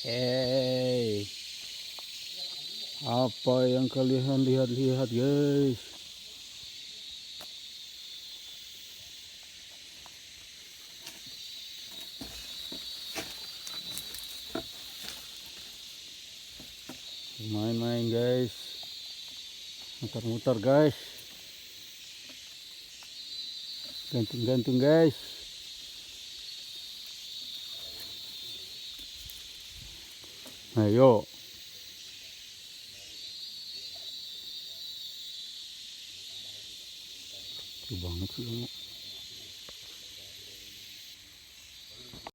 Hey, apa yang kalian lihat-lihat, guys? Main-main, guys. Muter-muter, guys. Gantung-gantung, guys. Ayo. Lucu banget sih kamu.